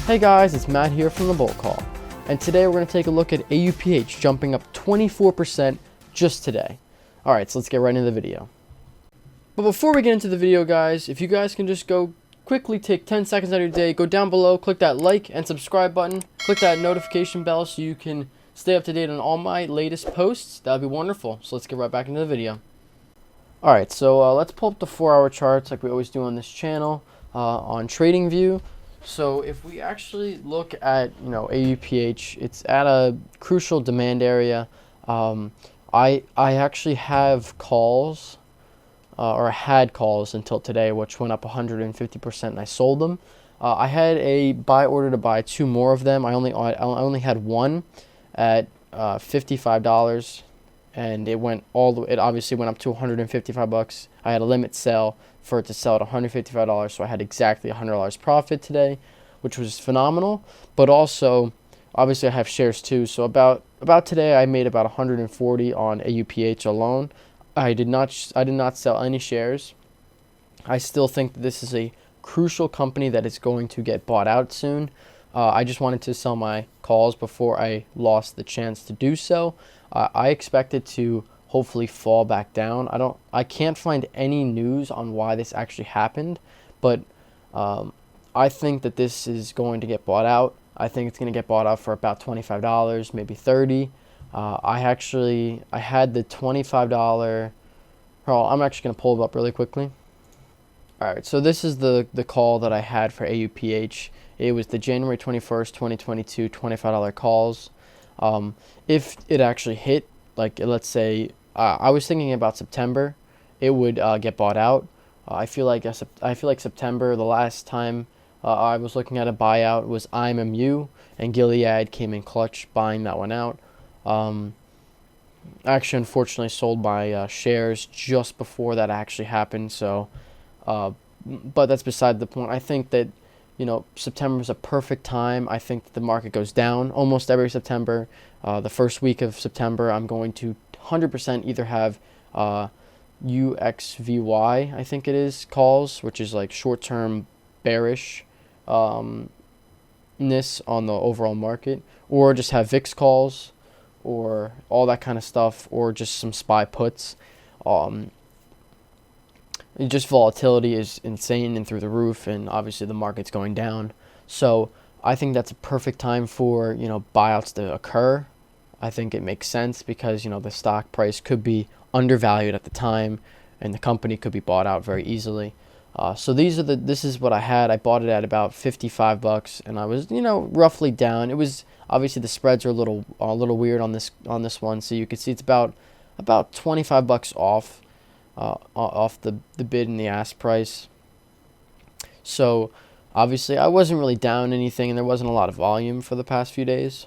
Hey guys, it's Matt here from the Bull Call, and today we're going to take a look at AUPH jumping up 24% just today. Alright, so let's get right into the video. But before we get into the video, guys, if you guys can just go quickly take 10 seconds out of your day, go down below, click that like and subscribe button, click that notification bell so you can stay up to date on all my latest posts. That would be wonderful. So let's get right back into the video. Alright, so let's pull up the 4-hour charts like we always do on this channel on TradingView. So if we actually look at, AUPH, it's at a crucial demand area. I actually have calls, or had calls until today, which went up 150%, and I sold them. I had a buy order to buy 2 more of them. I only had one at $55, and it obviously went up to $155. I had a limit sale for it to sell at $155, so I had exactly $100 profit today, which was phenomenal. But also, obviously, I have shares too. So about today, I made about 140 on AUPH alone. I did not sell any shares. I still think that this is a crucial company that is going to get bought out soon. I just wanted to sell my calls before I lost the chance to do so. I expect it to hopefully fall back down. I can't find any news on why this actually happened, but I think that this is going to get bought out. I think it's going to get bought out for about $25, maybe $30. I had the $25. I'm actually going to pull it up really quickly. Alright, so this is the call that I had for AUPH. It was the January 21st, 2022 $25 calls. If it actually hit, like let's say, I was thinking about September, it would get bought out. I feel like September, the last time I was looking at a buyout was IMMU, and Gilead came in clutch buying that one out. Actually, unfortunately, sold my shares just before that actually happened. So, but that's beside the point. I think that September is a perfect time. I think that the market goes down almost every September. The first week of September, I'm going to 100% either have UXVY, I think it is, calls, which is like short-term bearish ness on the overall market, or just have VIX calls, or all that kind of stuff, or just some SPY puts. Just volatility is insane and through the roof, and obviously the market's going down. So I think that's a perfect time for buyouts to occur. I think it makes sense because the stock price could be undervalued at the time, and the company could be bought out very easily. So this is what I had. I bought it at about $55, and I was roughly down. It was obviously the spreads are a little weird on this one, so you can see it's about $25 off the bid and the ask price. So obviously I wasn't really down anything, and there wasn't a lot of volume for the past few days.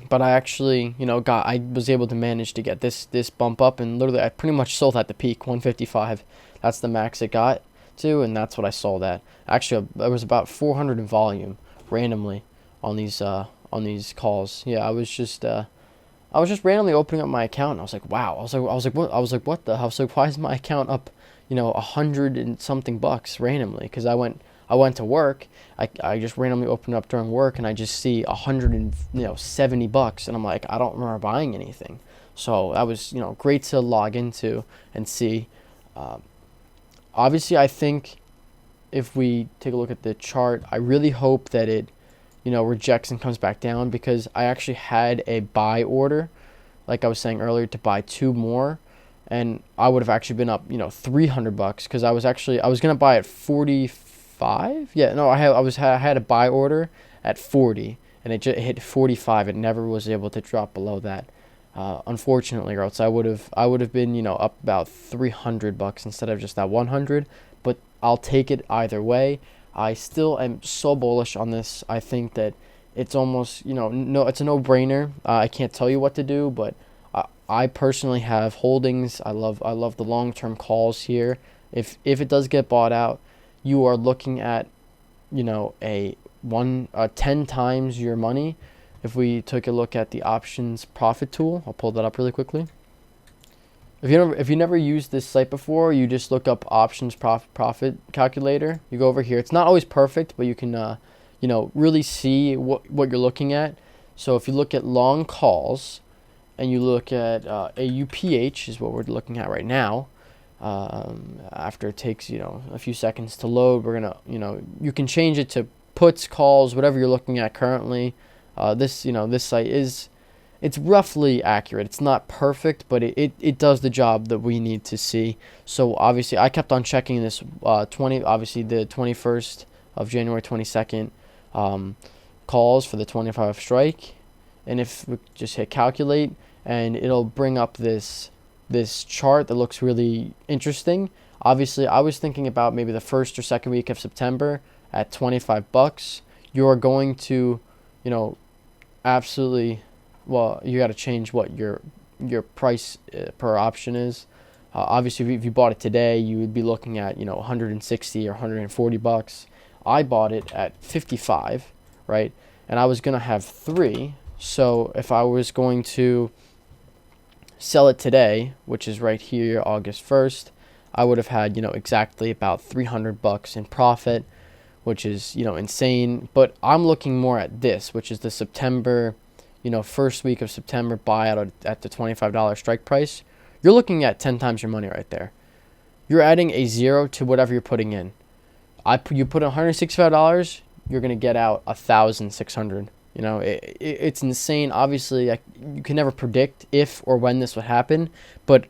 But I actually, I was able to manage to get this bump up, and literally I pretty much sold at the peak, 155. That's the max it got to, and that's what I sold at. Actually, there was about 400 in volume randomly on these calls. Yeah, I was just randomly opening up my account, and I was like, wow. I was like, what? I was like, what the hell? So why is my account up, 100 and something bucks randomly? Because I went to work. I just randomly opened up during work, and I just see $170, and I'm like, I don't remember buying anything. So that was great to log into and see. Obviously, I think if we take a look at the chart, I really hope that it rejects and comes back down, because I actually had a buy order, like I was saying earlier, to buy 2 more, and I would have actually been up $300, because I was gonna buy at 45. Yeah, no, I had a buy order at 40, and it hit 45. It never was able to drop below that, unfortunately, or else I would have been up about $300 instead of just that 100. But I'll take it either way. I still am so bullish on this. I think that it's almost it's a no-brainer. I can't tell you what to do, but I personally have holdings. I love the long-term calls here. If it does get bought out, you are looking at 10 times your money. If we took a look at the options profit tool, I'll pull that up really quickly. If you never used this site before, you just look up options profit calculator. You go over here. It's not always perfect, but you can really see what you're looking at. So if you look at long calls and you look at AUPH is what we're looking at right now. After it takes, a few seconds to load, we're going to, you can change it to puts, calls, whatever you're looking at currently. This site it's roughly accurate. It's not perfect, but it does the job that we need to see. So obviously I kept on checking this obviously the 21st of January 22nd calls for the 25 strike, and if we just hit calculate, and it'll bring up this chart that looks really interesting. Obviously I was thinking about maybe the first or second week of September at $25. You're going to, absolutely, well, you got to change what your price per option is. Obviously if you bought it today, you would be looking at 160 or $140. I bought it at 55, right? And I was gonna have 3. So if I was going to sell it today, which is right here, August 1st, I would have had exactly about $300 in profit, which is insane. But I'm looking more at this, which is the September, first week of September buyout at the $25 strike price. You're looking at 10 times your money right there. You're adding a 0 to whatever you're putting in. You put $165, you're gonna get out 1,600. It's insane. Obviously, you can never predict if or when this would happen, but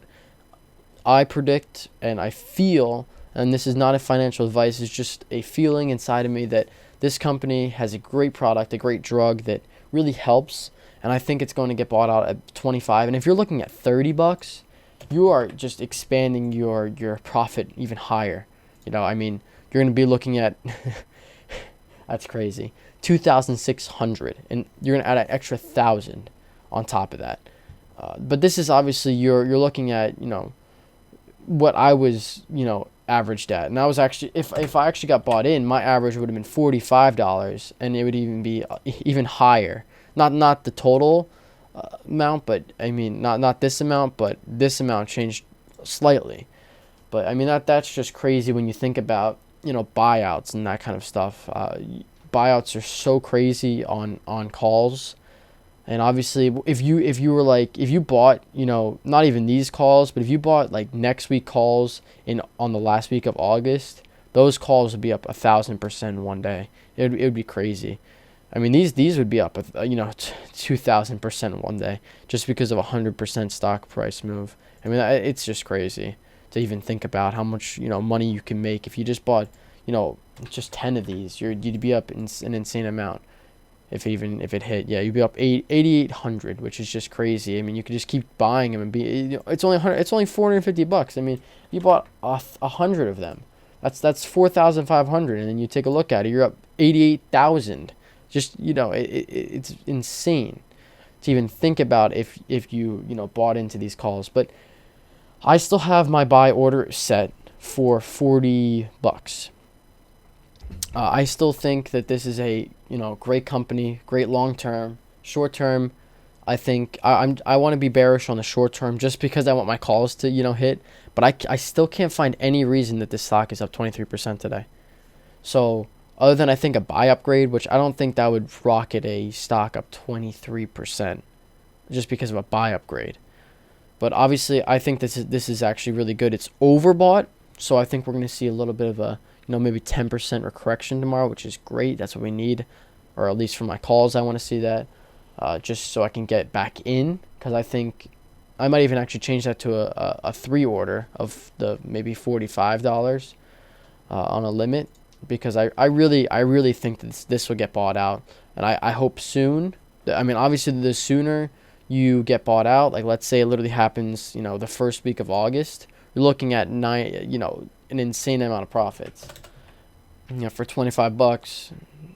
I predict and I feel, and this is not a financial advice, it's just a feeling inside of me that this company has a great product, a great drug that really helps, and I think it's going to get bought out at 25. And if you're looking at $30, you are just expanding your profit even higher. You're going to be looking at that's crazy, 2,600, and you're going to add an extra 1,000 on top of that. But this is obviously you're looking at what I was averaged at, and I was actually if I actually got bought in, my average would have been $45, and it would even be even higher. Not the total amount, but not this amount, but this amount changed slightly. But that's just crazy when you think about buyouts and that kind of stuff. Buyouts are so crazy on calls, and obviously if you bought not even these calls, but if you bought like next week calls on the last week of August, those calls would be up 1,000% in one day. It would be crazy. These would be up 2,000% in one day just because of 100% stock price move. It's just crazy to even think about how much money you can make if you just bought just 10 of these. You'd be up in an insane amount if it hit. Yeah, you'd be up 8,800, which is just crazy. You could just keep buying them and be it's only $450. You bought 100 of them, that's 4,500, and then you take a look at it, you're up 88,000. Just it's insane to even think about if you bought into these calls. But I still have my buy order set for $40. I still think that this is a great company, great long term. Short term, I think I want to be bearish on the short term just because I want my calls to hit. But I still can't find any reason that this stock is up 23% today. So other than I think a buy upgrade, which I don't think that would rocket a stock up 23% just because of a buy upgrade. But obviously, I think this is actually really good. It's overbought, so I think we're going to see a little bit of a maybe 10% correction tomorrow, which is great. That's what we need, or at least for my calls, I want to see that, just so I can get back in. Because I think I might even actually change that to a 3 order of the maybe $45 on a limit, because I really think that this will get bought out, and I hope soon. Obviously, the sooner you get bought out, like let's say it literally happens, the first week of August, you're looking at an insane amount of profits. For $25,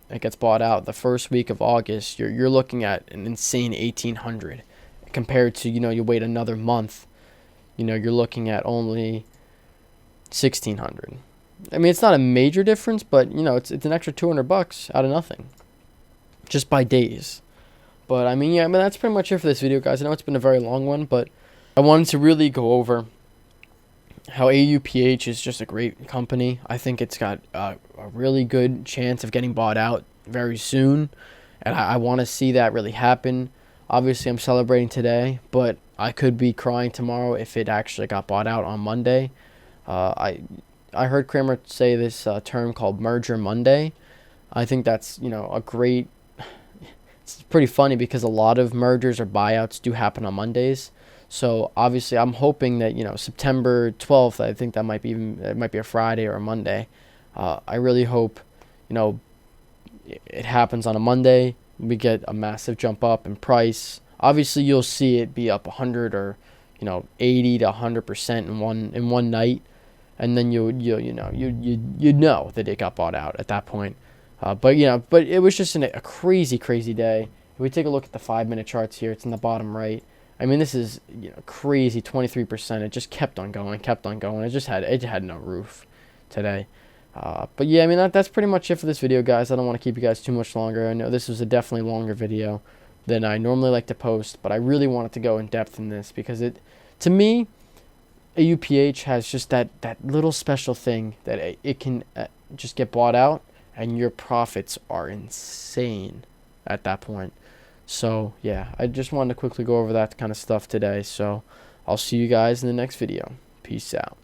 it gets bought out the first week of August. You're looking at an insane 1,800, compared to you wait another month, you're looking at only 1,600. It's not a major difference, but it's an extra $200 out of nothing, just by days. But that's pretty much it for this video, guys. I know it's been a very long one, but I wanted to really go over how AUPH is just a great company. I think it's got a really good chance of getting bought out very soon, and I want to see that really happen. Obviously, I'm celebrating today, but I could be crying tomorrow if it actually got bought out on Monday. I heard Kramer say this term called Merger Monday. I think that's, a great. It's pretty funny because a lot of mergers or buyouts do happen on Mondays. So obviously, I'm hoping that September 12th. I think it might be a Friday or a Monday. I really hope, it happens on a Monday. We get a massive jump up in price. Obviously, you'll see it be up 100 or 80 to 100% in one night, and then you know that it got bought out at that point. But it was just a crazy day. If we take a look at the 5-minute charts here, it's in the bottom right. I mean, this is crazy, 23%. It just kept on going. It had no roof today. But yeah, I mean that's pretty much it for this video, guys. I don't want to keep you guys too much longer. I know this was a definitely longer video than I normally like to post, but I really wanted to go in depth in this because to me, AUPH has just that little special thing that it can just get bought out, and your profits are insane at that point. So yeah, I just wanted to quickly go over that kind of stuff today. So I'll see you guys in the next video. Peace out.